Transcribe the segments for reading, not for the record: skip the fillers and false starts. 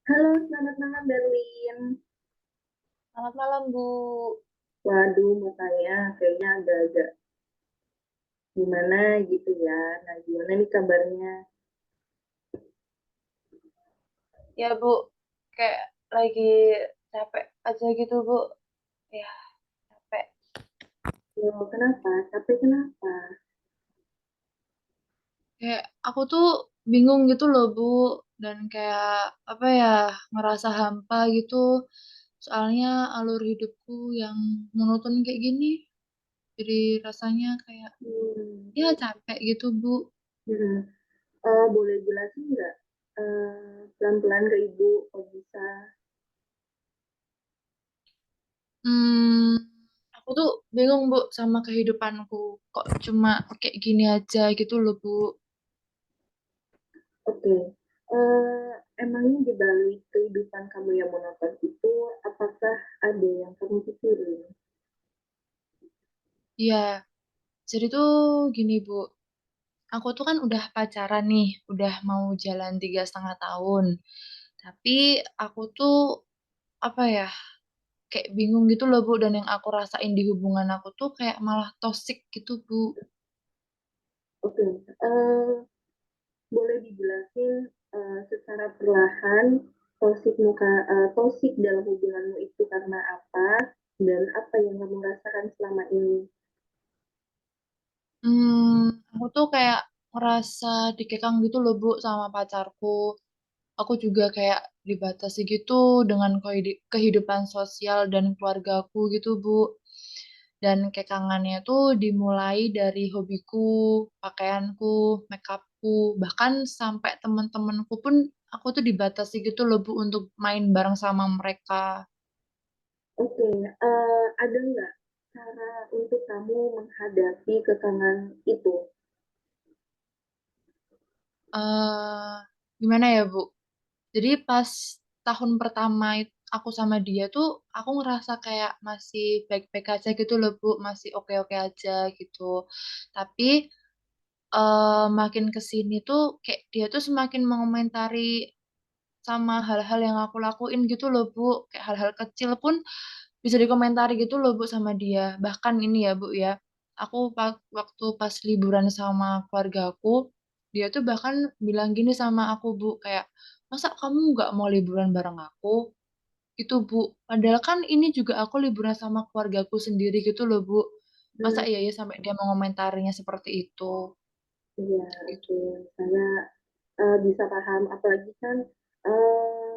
Halo, selamat malam Berlin. Selamat malam, Bu. Waduh, mukanya kayaknya agak-agak gimana gitu ya. Nah, gimana nih kabarnya? Ya, Bu. Kayak lagi capek aja gitu, Bu. Ya, capek. Loh, kenapa? Capek kenapa? Kayak aku tuh bingung gitu loh, Bu. Dan kayak, apa ya, ngerasa hampa gitu. Soalnya alur hidupku yang monoton kayak gini. Jadi rasanya kayak, Hmm, ya capek gitu, Bu. hmm. Boleh jelasin nggak? Pelan-pelan ke ibu, kalau bisa. Hmm, aku tuh bingung, Bu, sama kehidupanku. Kok cuma kayak gini aja gitu loh, Bu. Oke. Eh, Emangnya di balik kehidupan kamu yang monoton itu, apakah ada yang kamu pikirin? Iya, jadi tuh gini, Bu. Aku tuh kan udah pacaran nih, udah mau jalan 3,5 tahun. Tapi aku tuh apa ya, kayak bingung gitu loh Bu. Dan yang aku rasain di hubungan aku tuh kayak malah toxic gitu Bu. Oke. Boleh dijelasin secara perlahan toksik dalam hubunganmu itu karena apa dan apa yang kamu rasakan selama ini? Aku tuh kayak ngerasa dikekang gitu loh Bu sama pacarku. Aku juga kayak dibatasi gitu dengan kehidupan sosial dan keluargaku gitu Bu. Dan kekangannya tuh dimulai dari hobiku, pakaianku, makeupku, bahkan sampai teman-temanku pun aku tuh dibatasi gitu loh Bu untuk main bareng sama mereka. Oke, ada nggak cara untuk kamu menghadapi kekangan itu? eh Gimana ya Bu? Jadi pas tahun pertama aku sama dia tuh aku ngerasa kayak masih baik-baik aja gitu loh Bu, masih oke-oke aja gitu. Tapi makin kesini tuh kayak dia tuh semakin mengomentari sama hal-hal yang aku lakuin gitu loh Bu. Kayak hal-hal kecil pun bisa dikomentari gitu loh Bu sama dia. Bahkan ini ya Bu ya, aku waktu pas liburan sama keluarga aku, dia tuh bahkan bilang gini sama aku Bu, kayak, masa kamu nggak mau liburan bareng aku? Gitu Bu. Padahal kan ini juga aku liburan sama keluargaku sendiri gitu loh Bu. Masa Hmm, iya ya sampai dia mengomentarinya seperti itu? iya, Gitu. oke, saya bisa paham. Apalagi kan eh,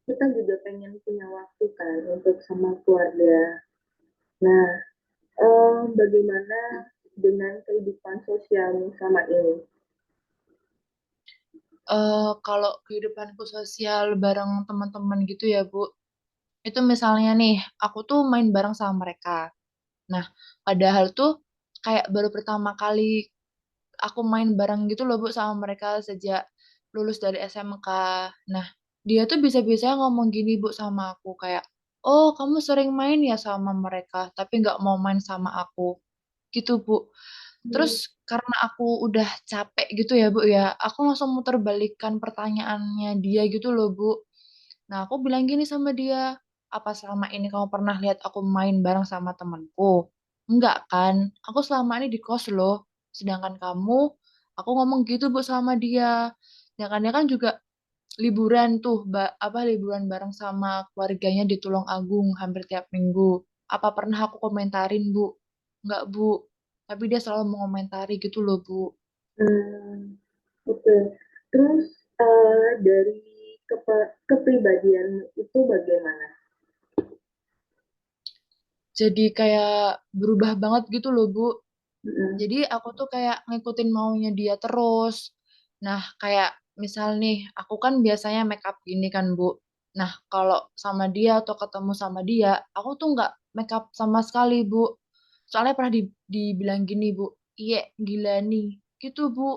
kita juga pengen punya waktu kan untuk sama keluarga. Nah, bagaimana dengan kehidupan sosialmu sama ini? Kalau kehidupanku sosial bareng teman-teman gitu ya Bu, itu misalnya nih, aku tuh main bareng sama mereka. Nah, padahal tuh kayak baru pertama kali aku main bareng gitu loh Bu sama mereka sejak lulus dari SMK. Nah, dia tuh bisa-bisa ngomong gini Bu sama aku kayak, oh kamu sering main ya sama mereka, tapi nggak mau main sama aku. Gitu Bu. Terus Hmm, karena aku udah capek gitu ya Bu ya, aku langsung muter balikan pertanyaannya dia gitu loh Bu. Nah, aku bilang gini sama dia, apa selama ini kamu pernah lihat aku main bareng sama temanku? Enggak kan? Aku selama ini di kos loh. Sedangkan kamu, aku ngomong gitu Bu sama dia. Sedangkan dia kan juga liburan tuh, apa liburan bareng sama keluarganya di Tulung Agung hampir tiap minggu. Apa pernah aku komentarin Bu? Enggak Bu. Tapi dia selalu mengomentari gitu loh Bu. hmm, oke. Terus dari kepribadian itu bagaimana? Jadi kayak berubah banget gitu loh Bu. Mm-mm. Jadi aku tuh kayak ngikutin maunya dia terus. Nah, kayak misal nih, aku kan biasanya make up gini kan, Bu. Nah, kalau sama dia atau ketemu sama dia, aku tuh nggak make up sama sekali, Bu. Soalnya pernah dibilang gini, Bu. Iya, gila nih. Gitu, Bu.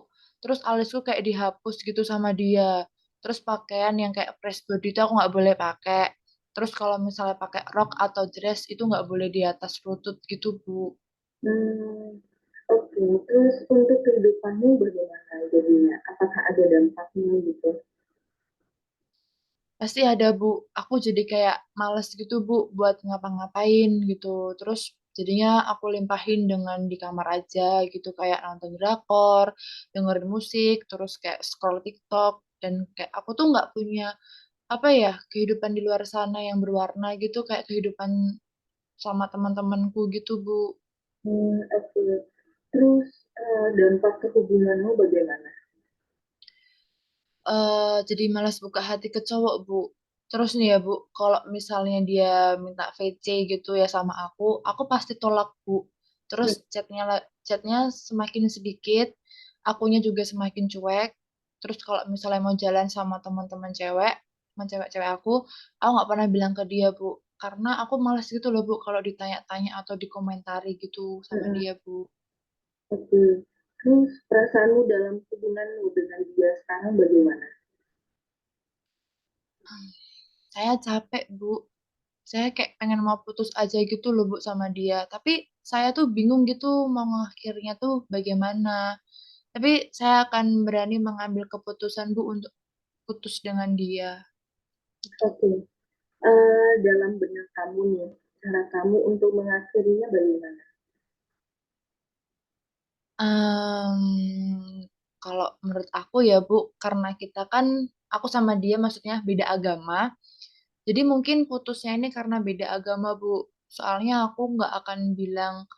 Terus alisku kayak dihapus gitu sama dia. Terus pakaian yang kayak press body itu aku nggak boleh pakai. Terus kalau misalnya pakai rok atau dress itu nggak boleh di atas lutut gitu, Bu. Hmm, oke. Terus untuk kehidupanmu bagaimana jadinya? Apakah ada dampaknya gitu? pasti ada Bu. Aku jadi kayak males gitu Bu buat ngapa-ngapain gitu. Terus jadinya aku limpahin dengan di kamar aja gitu kayak nonton drakor, dengerin musik, terus kayak scroll TikTok dan kayak aku tuh nggak punya apa ya kehidupan di luar sana yang berwarna gitu kayak kehidupan sama teman-temanku gitu Bu. Oke. Terus dampak ke hubunganmu bagaimana? Jadi malas buka hati ke cowok, Bu. Terus nih ya, Bu, kalau misalnya dia minta VC gitu ya sama aku pasti tolak, Bu. Terus Hmm, chatnya semakin sedikit, akunya juga semakin cuek. Terus kalau misalnya mau jalan sama teman-teman cewek, teman cewek-cewek aku nggak pernah bilang ke dia, Bu. Karena aku malas gitu loh, Bu, kalau ditanya-tanya atau dikomentari gitu sama hmm, dia, Bu. oke. Terus perasaanmu dalam hubunganmu dengan dia sekarang bagaimana? Saya capek, Bu. Saya kayak pengen mau putus aja gitu loh Bu sama dia. Tapi saya tuh bingung gitu mau mengakhirinya tuh bagaimana. Tapi saya akan berani mengambil keputusan Bu untuk putus dengan dia. Oke. Dalam benak kamu nih, cara kamu untuk mengakhirinya bagaimana? Kalau menurut aku ya Bu, karena kita kan aku sama dia maksudnya beda agama. Jadi mungkin putusnya ini karena beda agama Bu. Soalnya aku nggak akan bilang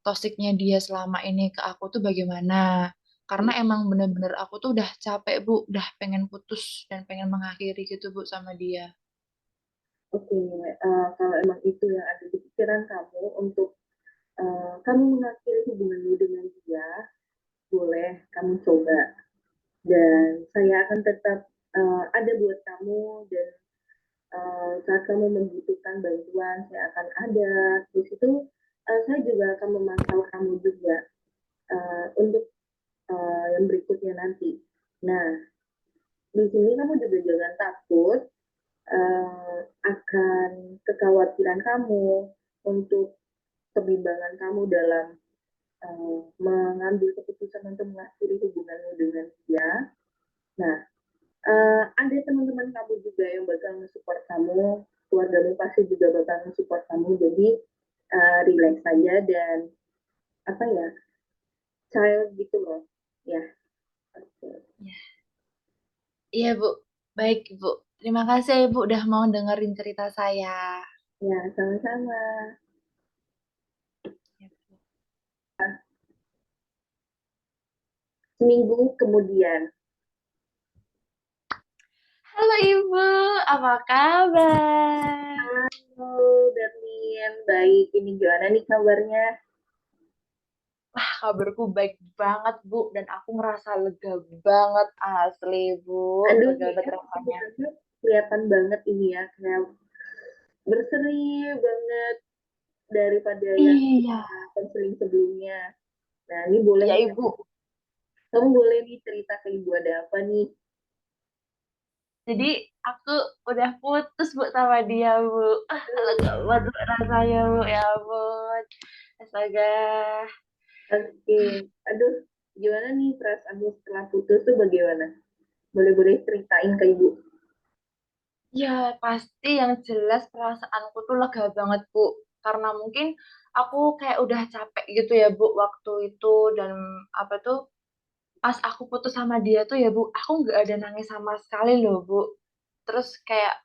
tosiknya dia selama ini ke aku tuh bagaimana. Karena emang bener-bener aku tuh udah capek, Bu. Udah pengen putus dan pengen mengakhiri gitu, Bu, sama dia. Oke, kalau emang itu yang ada di pikiran kamu untuk kamu mengakhiri hubunganmu dengan dia, boleh kamu coba. Dan saya akan tetap ada buat kamu dan saat kamu membutuhkan bantuan, saya akan ada. Terus itu saya juga akan memantau kamu juga untuk yang berikutnya nanti. Nah, di sini kamu juga jangan takut akan kekhawatiran kamu untuk kebimbangan kamu dalam mengambil keputusan untuk mengakhiri hubunganmu dengan dia. Nah, ada teman-teman kamu juga yang bakal nge-support kamu, keluargamu pasti juga bakal nge-support kamu, jadi relax saja dan apa ya, child gitu loh. Ya, oke. Ya. Iya, Bu. Baik, Bu. Terima kasih, ya, Bu, udah mau dengerin cerita saya. Ya, sama-sama. Ya, Bu. Seminggu kemudian. Halo, Ibu. Apa kabar? Halo, Berlin. Baik, ini gimana nih kabarnya? Wah, kabarku baik banget, Bu. Dan aku ngerasa lega banget, asli, Bu. Aduh, Lega nih banget kan rasanya. sebenarnya kelihatan banget ini ya, kayak berseri banget daripada yang Iya. kita konseling sebelumnya. Nah, ini boleh Iya, nih, Ibu. kamu boleh nih cerita ke ibu ada apa nih? Jadi aku udah putus Bu sama dia Bu. Lega banget rasanya Bu. Ya ampun. Astaga. Oke, aduh, gimana nih perasaanmu setelah putus tuh bagaimana? Boleh-boleh ceritain ke ibu. Ya pasti yang jelas perasaanku tuh lega banget Bu. Karena mungkin aku kayak udah capek gitu ya Bu waktu itu. Dan apa tuh pas aku putus sama dia tuh ya Bu. Aku nggak ada nangis sama sekali loh Bu. Terus kayak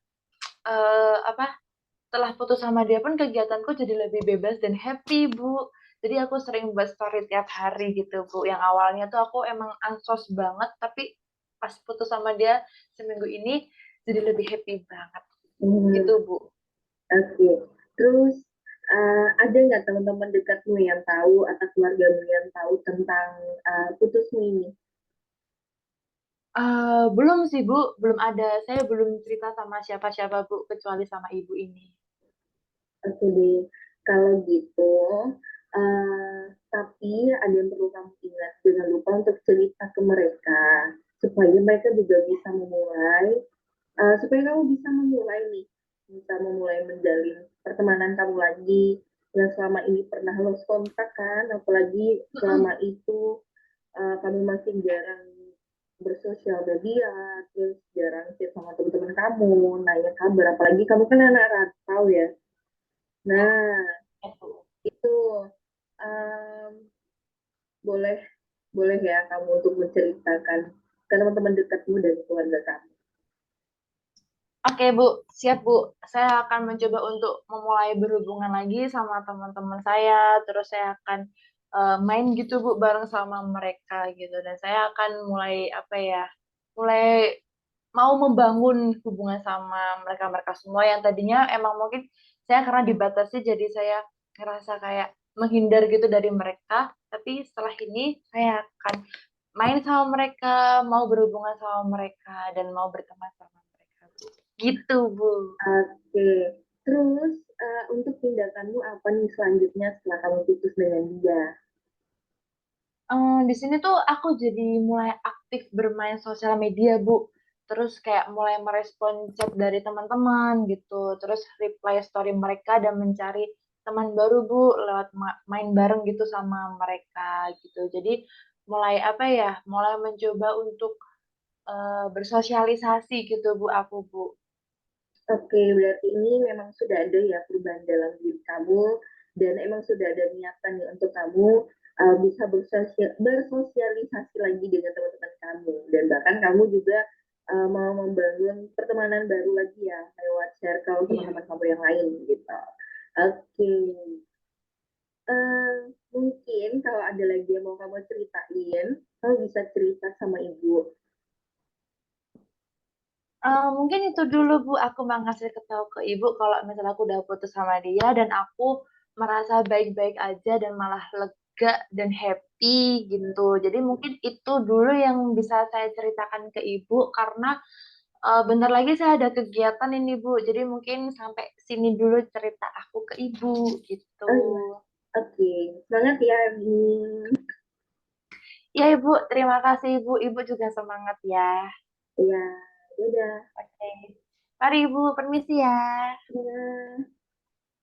apa setelah putus sama dia pun kegiatanku jadi lebih bebas dan happy, Bu. Jadi aku sering buat story tiap hari gitu, Bu. Yang awalnya tuh aku emang ansos banget, tapi pas putus sama dia seminggu ini jadi lebih happy banget. Hmm, Gitu, Bu. oke. Terus ada nggak teman-teman dekatmu yang tahu atau keluargamu yang tahu tentang putusmu ini? Belum sih, Bu. Belum ada. Saya belum cerita sama siapa-siapa, Bu, kecuali sama ibu ini. Oke deh, kalau gitu, tapi ada yang perlu kamu ingat, jangan lupa untuk cerita ke mereka, supaya mereka juga bisa memulai, supaya kamu bisa memulai nih, bisa memulai menjalin pertemanan kamu lagi, yang selama ini pernah lost kontak kan, apalagi selama itu kamu makin jarang bersosial media, terus jarang chat sama teman-teman kamu, nanya kabar, apalagi kamu kan anak rantau ya. Nah, Itu. itu em, boleh boleh ya kamu untuk menceritakan ke teman-teman dekatmu dan keluarga kamu. Oke Bu, siap Bu. Saya akan mencoba untuk memulai berhubungan lagi sama teman-teman saya. Terus saya akan main gitu Bu bareng sama mereka gitu. Dan saya akan mulai apa ya, mulai mau membangun hubungan sama mereka-mereka semua yang tadinya emang mungkin saya karena dibatasi jadi saya ngerasa kayak menghindar gitu dari mereka. Tapi setelah ini saya akan main sama mereka, mau berhubungan sama mereka dan mau berteman sama mereka. Gitu, Bu. Oke, terus untuk tindakanmu apa nih selanjutnya setelah kamu putus dengan dia? Di sini tuh aku jadi mulai aktif bermain sosial media, Bu. Terus kayak mulai merespon chat dari teman-teman gitu. Terus reply story mereka dan mencari teman baru, Bu, lewat main bareng gitu sama mereka gitu. Jadi mulai apa ya? Mulai mencoba untuk bersosialisasi gitu, Bu, aku, Bu. Oke, berarti ini memang sudah ada ya perubahan dalam diri kamu dan emang sudah ada niatan nih untuk kamu bisa bersosialisasi lagi dengan teman-teman kamu dan bahkan kamu juga mau membangun pertemanan baru lagi ya lewat circle Iya. teman-teman kamu yang lain gitu. Oke, mungkin kalau ada lagi yang mau kamu ceritain, kamu bisa cerita sama ibu. Mungkin itu dulu Bu, aku mau ngasih tahu ke Ibu kalau misalnya aku udah putus sama dia dan aku merasa baik-baik aja dan malah lega dan happy gitu. Jadi mungkin itu dulu yang bisa saya ceritakan ke Ibu karena bentar lagi saya ada kegiatan ini Bu. Jadi mungkin sampai sini dulu cerita aku ke Ibu gitu. Oh iya, oke. Semangat ya, Emin. Ya Ibu, terima kasih Ibu. Ibu juga semangat ya. Iya, dadah. Oke. Mari Ibu, permisi ya. Iya.